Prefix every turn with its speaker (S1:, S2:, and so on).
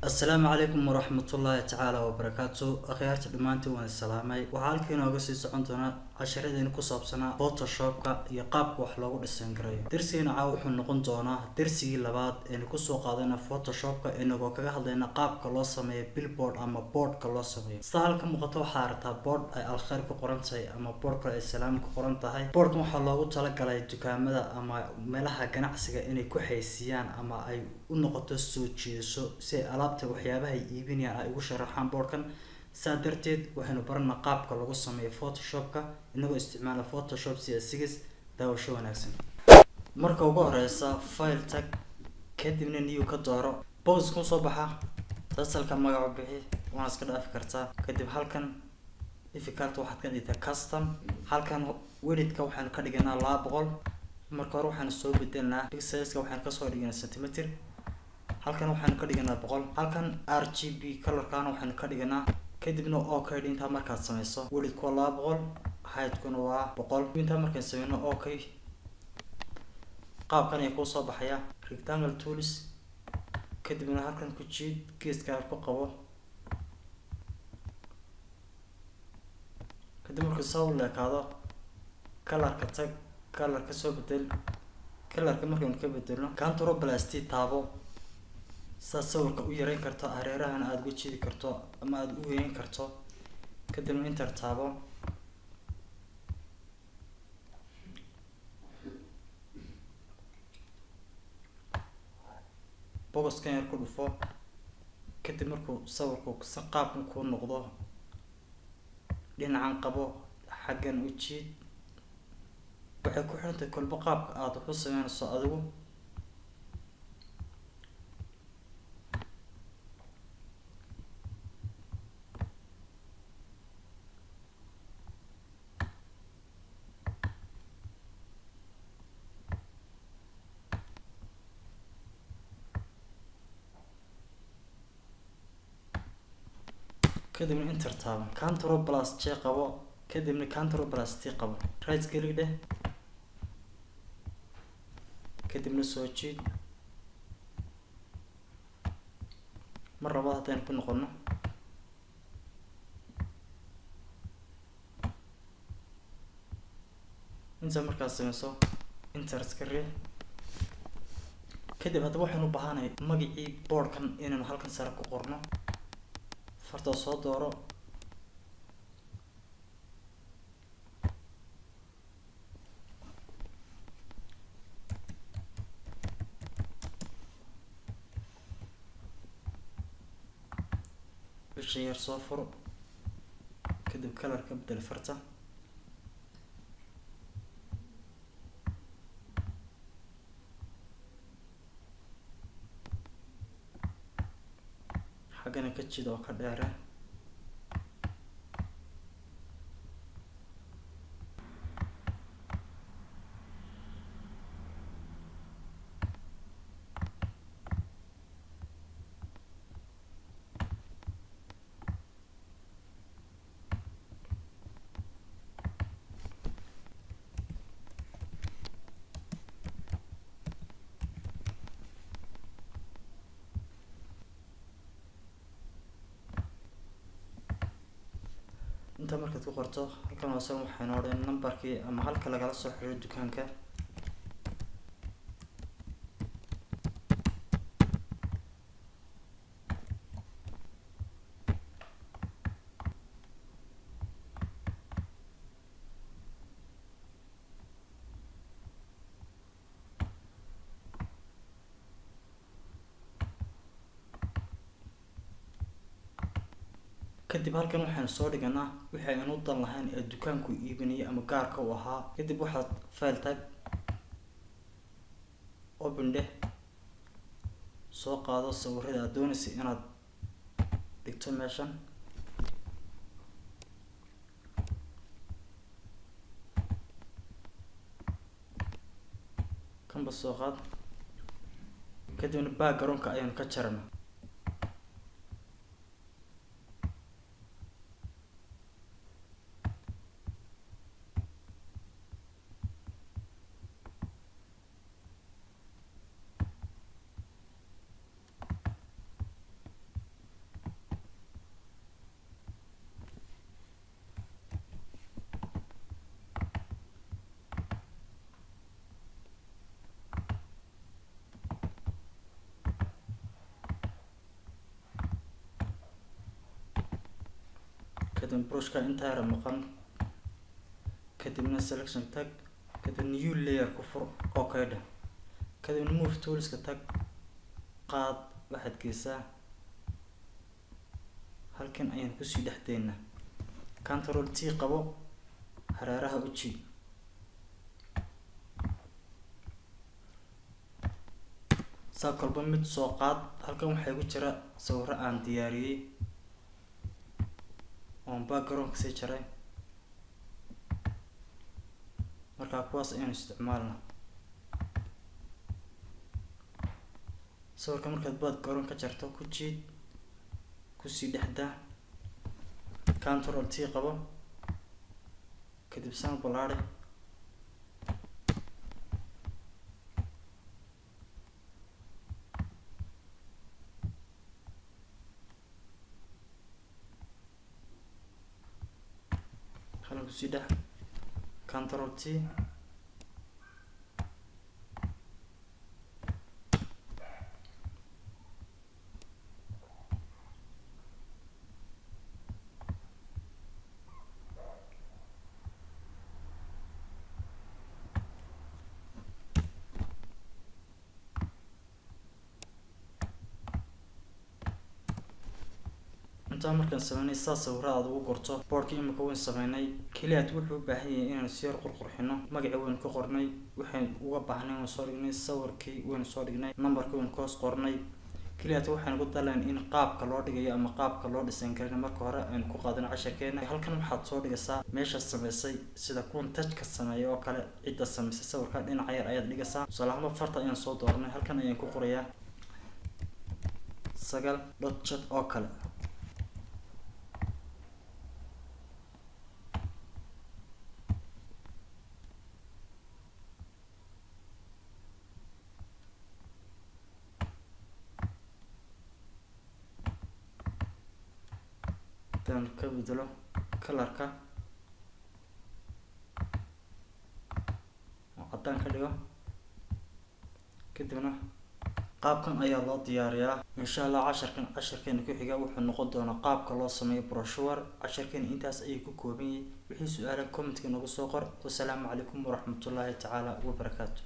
S1: السلام عليكم ورحمة الله تعالى وبركاته أخيارتي دمانتي وأنا السلامي وحالكينا وقسي سعونتنا عشرين كصابسنا فوتوشوبكا يقابك وحلوغو ديسانجريو درسينا عاوحو نقون دونا درسي لباد إن كسو قادنا فوتوشوبكا إنو كاقا هالدينا قابك لو سمي بيلبورد أما بورد كلو سمي استهالك مقطو حارتا بورد أي الخير كقرنتاي أما بورد كلا السلام كقرنتاي بورد محلوغو تلقى دكامدا أما ملاها قناعسيغا إني كوحيسيان أما أي ونقطو سوجيسو سي alaabta waxyaabaha ay iibinayaan ay ugu sharaxaan boardkan saa darteed waxaynu baranaa qaabka lagu sameeyo photoshopka inagoo isticmaala photoshop CS6 daawasho wanaagsan marka ugu horeysa file tag kadibna new ka dooro pause ku soo baxa tasalka magaca bixi waan iska dhaafi kartaa kadib halkan difficult waxaad ka dhigtaa custom halkan width-ka waxaan ka dhiganaa 200 marka hore waxaan soo bedelnaa pixels-ka waxaan ka soo dhiganaa centimeter halkan waxaan ka dhiganaa 100 halkan RGB color-kana waxaan ka dhiganaa kadibna okay inta markaad sameyso width-ku 200 height-kuna waa 100 inta markaan sameyno okay qaabkan ay ku soo baxaya rectangle tools kadibna halkan ku jiid geeska ku qabo kadib markuu soo leekaado color-ka tag color-ka soo bedel color-ka markaan ka bedelno control plus T taabo sawirka u yareyn karto hareerahan aad ugu jiidi karto ama aad u weyn karto kadibna enter taabo boxkan yar ku dhufo kadib markuu sawirku si qaabkan ku noqdo dhinacan qabo xaggan u jiid waxay ku xirantahay kolba qaabka aad u sameynayso adigu kadibna enter taabo control plus J qabo kadibna control plus T qabo right click dheh kadibna soo jiid mar labaad hadaan ku noqono inta markaas sameyso enter iska riix kadib hadda waxaan u baahanahay magacii boardkan inaan halkan sare ku qorno farta soo dooro bisha yar soo furo kadib color-ka bedel farta xagana ka jid oo ka dheere inta markaad ku qorto halkan hoose waxaan odhan numberkii ama halka lagala soo xiriiro dukaanka kadib halkan waxaan soo dhiganaa wixii aynu u dan lahayn ee dukaanku iibinayay ama gaarka u ahaa kadib waxaad file tag open dheh soo qaado sawirada aad doonaysa inaad dhigto meeshan kanba soo qaad kadibna background-ka ayaan ka jarana kadib brushka intaa yara maqan, kadibna selection tag, kadib new layer ku fur okay dheh, kadibna move toolska tag, qaad waxaad geysaa halkan ayaan kusii dhexdeena, control T qabo, hareeraha u jiid, saa kolba mid soo qaad. Halkan waxaa igu jira sawiro aan diyaariyey oon background kasii jaray, markaa kuwaas ayaan isticmaalna. sawirka markaad background ka jarto ku jiid, kusii dhexdaa, control T qabo, kadib saan balaari, halkan kusii dhex, control T, intaa markaan sameynay saa sawirada aad ugu qorto. boardka imika weyn sameynay, keliyaad wuxuu u baahan yahay inaan si yar qurqurxino. magaca weyn ka qornay, waxaan uga baahnay waan soo dhignay, sawirkii weyn soo dhignay, numberka weyn ka hoos qornay. keliyaad waxaan ugu daleen in qaabka loo dhigayo ama qaabka loo dhisan karin marka hore aan ku qaadano casharkeena. halkan waxaad soo dhigaysaa meesha sameysay, sida kuwan touchka sameeya oo kale, cidda sameysay sawirka dhinaca yar ayaad dhigaysaa. tusaale farta ayaan soo dooranay, halkan ayaan ku qorayaa 9.chat oo kale. dan ka bedelo colorka oo cadaan ka dhigo, kadibna qaabkan ayaa loo diyaariyaa. insha Allah casharkeena ku xiga wuxuu noqon doonaa qaabka loo sameeyo brochure. casharkeena intaas ayay ku kooban yihiin. wixii su'aalaha comment-ka nagu soo qor. wassalaamu calaykum waraxmatullaahi tacaala wabarakaatu.